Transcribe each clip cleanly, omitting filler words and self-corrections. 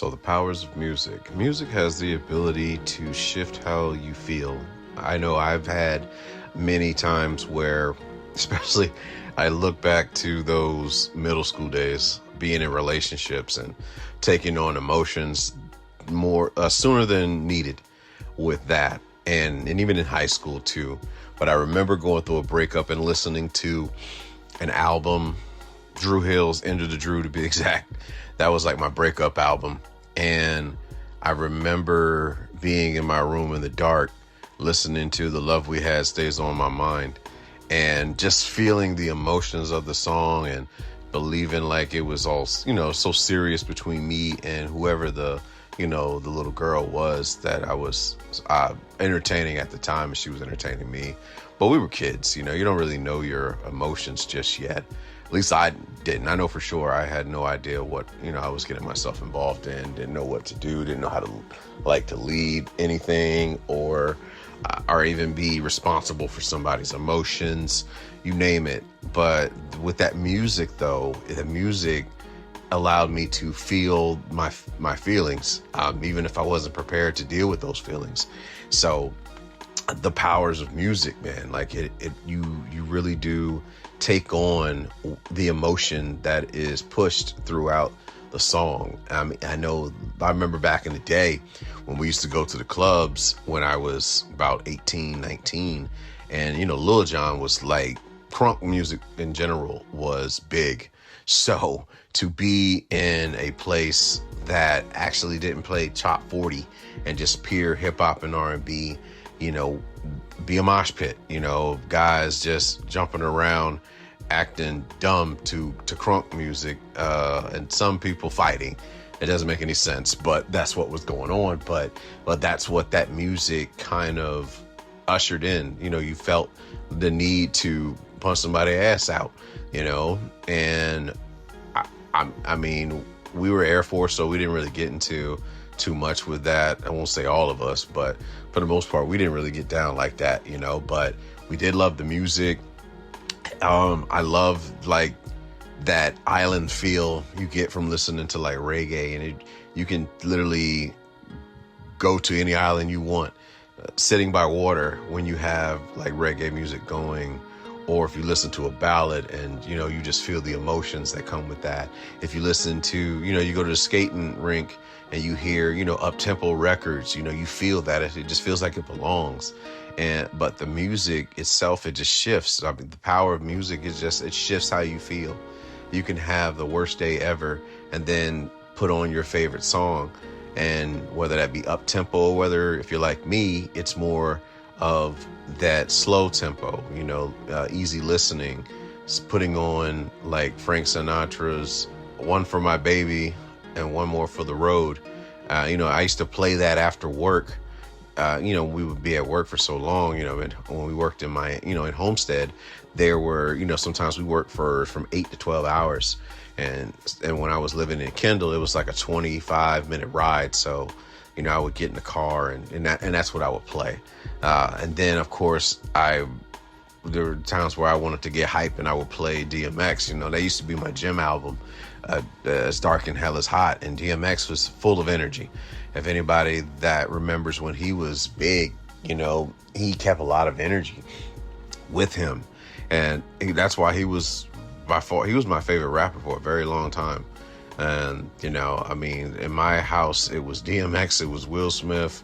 So the powers of music. Music has the ability to shift how you feel. I know I've had many times where, especially I look back to those middle school days, being in relationships and taking on emotions more sooner than needed with that. And even in high school too. But I remember going through a breakup and listening to an album, Drew Hill's Enter the Drew to be exact. That was like my breakup album. And I remember being in my room in the dark, listening to The Love We Had Stays on My Mind, and just feeling the emotions of the song and believing like it was all, so serious between me and whoever the little girl was that I was entertaining at the time, and she was entertaining me. But we were kids, you don't really know your emotions just yet. At least I didn't. I know for sure I had no idea what, I was getting myself involved in, didn't know what to do, didn't know how to lead anything or even be responsible for somebody's emotions, you name it. But with that music though, the music allowed me to feel my feelings, even if I wasn't prepared to deal with those feelings. So the powers of music, man, like you really do take on the emotion that is pushed throughout the song. I mean, I remember back in the day when we used to go to the clubs when I was about 18, 19, and, Lil Jon was like, crunk music in general was big. So to be in a place that actually didn't play top 40 and just pure hip hop and R&B, be a mosh pit, guys just jumping around, acting dumb to crunk music, and some people fighting. It doesn't make any sense, but that's what was going on. But that's what that music kind of ushered in. You felt the need to punch somebody's ass out, and I mean, we were Air Force, so we didn't really get into too much with that. I won't say all of us, but for the most part, we didn't really get down like that, but we did love the music. I love like that island feel you get from listening to like reggae, and you can literally go to any island you want, sitting by water when you have like reggae music going. Or if you listen to a ballad and, you just feel the emotions that come with that. If you listen to, you go to the skating rink and you hear, up-tempo records, you feel that it just feels like it belongs. But the music itself, it just shifts. I mean, the power of music is just, it shifts how you feel. You can have the worst day ever and then put on your favorite song. And whether that be up-tempo, whether if you're like me, it's more of that slow tempo, easy listening, putting on like Frank Sinatra's One for My Baby and One More for the Road. I used to play that after work. We would be at work for so long, and when we worked in my, in Homestead, there were, sometimes we worked from 8 to 12 hours. And when I was living in Kendall, it was like a 25-minute ride. So, I would get in the car and that's what I would play. And then, of course, there were times where I wanted to get hype and I would play DMX. That used to be my gym album, As Dark and Hell is Hot. And DMX was full of energy. If anybody that remembers when he was big, he kept a lot of energy with him. And that's why he was my favorite rapper for a very long time. And, in my house, it was DMX, it was Will Smith,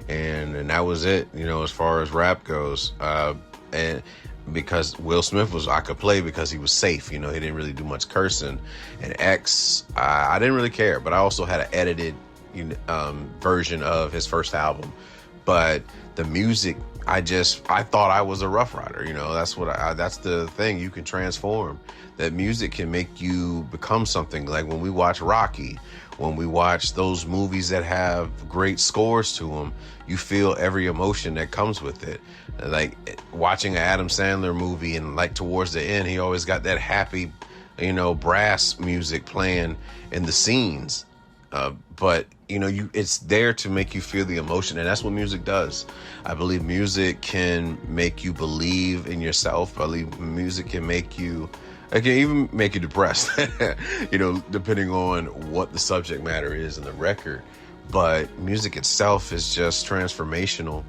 and that was it, as far as rap goes. And because Will Smith I could play because he was safe, he didn't really do much cursing. And X, I didn't really care, but I also had an edited version of his first album. But the music, I thought I was a Rough Rider, that's the thing, you can transform. That music can make you become something. Like when we watch Rocky, when we watch those movies that have great scores to them, you feel every emotion that comes with it. Like watching an Adam Sandler movie, and like towards the end, he always got that happy, brass music playing in the scenes. But it's there to make you feel the emotion, and that's what music does. I believe music can make you believe in yourself. I believe music can make you, it can even make you depressed, depending on what the subject matter is in the record. But music itself is just transformational,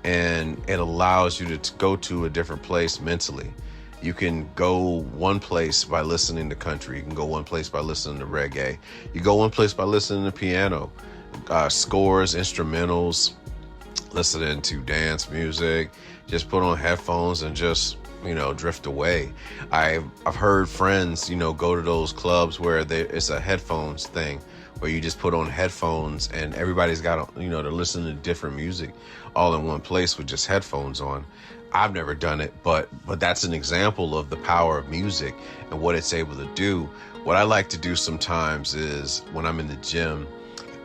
and it allows you to go to a different place mentally. You can go one place by listening to country. You can go one place by listening to reggae. You go one place by listening to piano, scores, instrumentals, listening to dance music. Just put on headphones and just, drift away. I've heard friends, go to those clubs where it's a headphones thing, where you just put on headphones and everybody's got, they're listening to different music all in one place with just headphones on. I've never done it, but that's an example of the power of music and what it's able to do. What I like to do sometimes is when I'm in the gym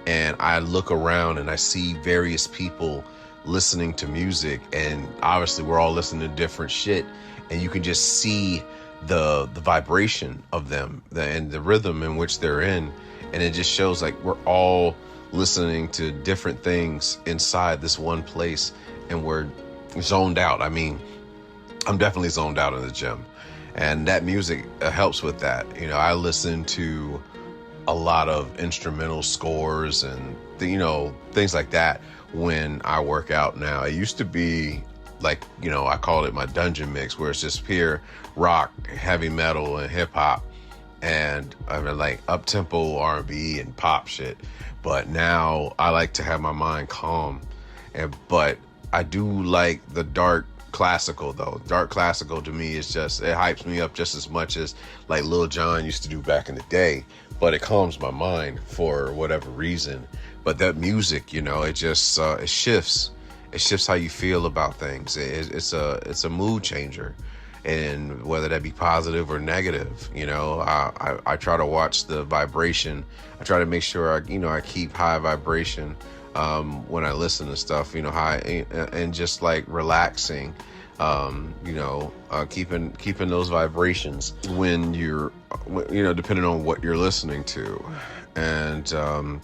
and I look around and I see various people listening to music, and obviously we're all listening to different shit, and you can just see the vibration of them and the rhythm in which they're in. And it just shows like we're all listening to different things inside this one place, and we're zoned out. I mean, I'm definitely zoned out in the gym, and that music helps with that. I listen to a lot of instrumental scores and things like that when I work out now. It used to be like, I call it my dungeon mix, where it's just pure rock, heavy metal, and hip hop, and I mean, like up-tempo R&B and pop shit. But now I like to have my mind calm, but I do like the dark classical, though. Dark classical to me is just, it hypes me up just as much as like Lil Jon used to do back in the day, but it calms my mind for whatever reason. But that music, it just, it shifts how you feel about things. It's a mood changer, and whether that be positive or negative, I try to watch the vibration. I try to make sure I keep high vibration when I listen to stuff, high and just like relaxing, keeping those vibrations when you're, depending on what you're listening to. And a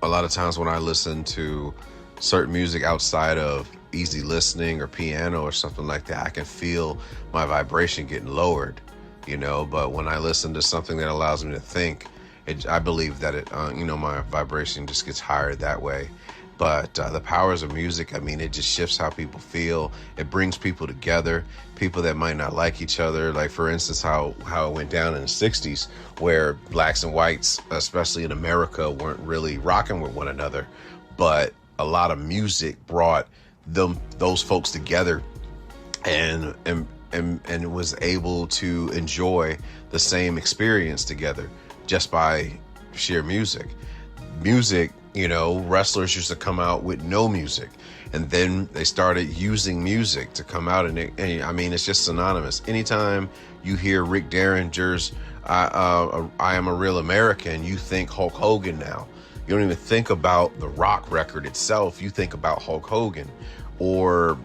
lot of times when I listen to certain music outside of easy listening or piano or something like that, I can feel my vibration getting lowered, but when I listen to something that allows me to think, I believe that my vibration just gets higher that way. But the powers of music, it just shifts how people feel. It brings people together, people that might not like each other. Like, for instance, how it went down in the 60s, where blacks and whites, especially in America, weren't really rocking with one another. But a lot of music brought those folks together and was able to enjoy the same experience together just by sheer music. Wrestlers used to come out with no music, and then they started using music to come out, and it's just synonymous. Anytime you hear Rick Derringer's I Am a Real American, you think Hulk Hogan now. You don't even think about the rock record itself. You think about Hulk Hogan, or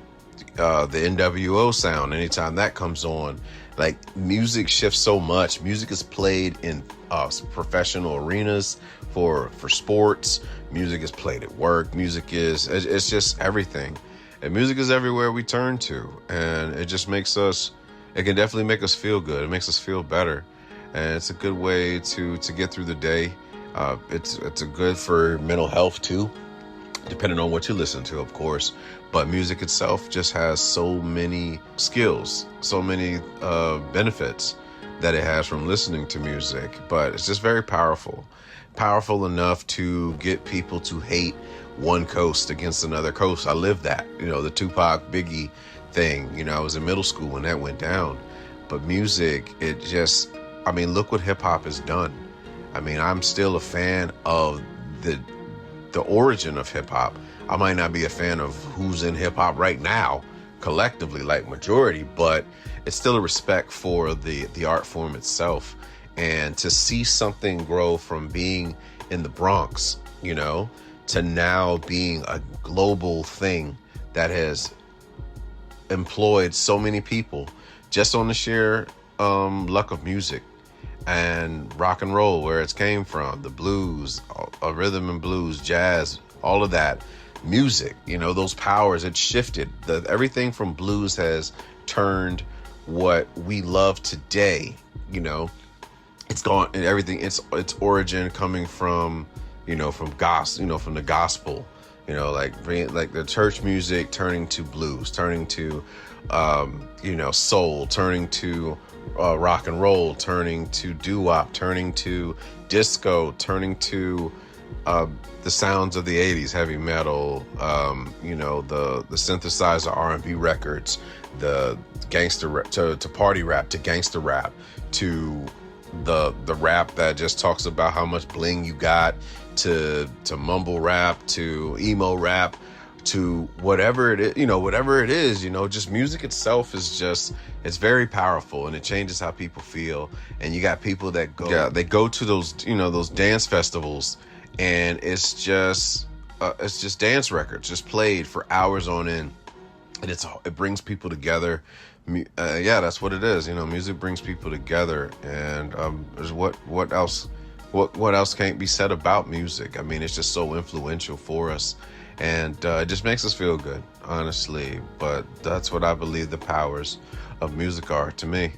the NWO sound. Anytime that comes on, like, music shifts so much. Music is played in professional arenas for sports. Music is played at work. It's just everything. And music is everywhere we turn to. And it just it can definitely make us feel good. It makes us feel better. And it's a good way to get through the day. It's a good for mental health too, depending on what you listen to, of course. But music itself just has so many skills, so many benefits that it has from listening to music. But it's just very powerful enough to get people to hate one coast against another coast. I lived that, the Tupac Biggie thing. I was in middle school when that went down. But music, it just, look what hip hop has done. I'm still a fan of the origin of hip hop. I might not be a fan of who's in hip hop right now, collectively, like majority, but it's still a respect for the art form itself. And to see something grow from being in the Bronx, to now being a global thing that has employed so many people just on the sheer luck of music. and rock and roll, where it came from, the blues, rhythm and blues, jazz, all of that music, those powers, it shifted. Everything from blues has turned what we love today. It's gone, and everything, its origin coming from, from from the gospel, like the church music turning to blues, turning to, soul, turning to rock and roll, turning to doo-wop, turning to disco, turning to the sounds of the 80s, heavy metal, the synthesizer R&B records, the gangster rap, to party rap, to gangster rap, to the rap that just talks about how much bling you got, to mumble rap, to emo rap, to whatever it is, just music itself is it's very powerful, and it changes how people feel. And you got people that go to those, those dance festivals, and it's just dance records just played for hours on end, and it brings people together. That's what it is. Music brings people together, and there's what else can't be said about music? I mean, it's just so influential for us, and it just makes us feel good, honestly. But that's what I believe the powers of music are to me.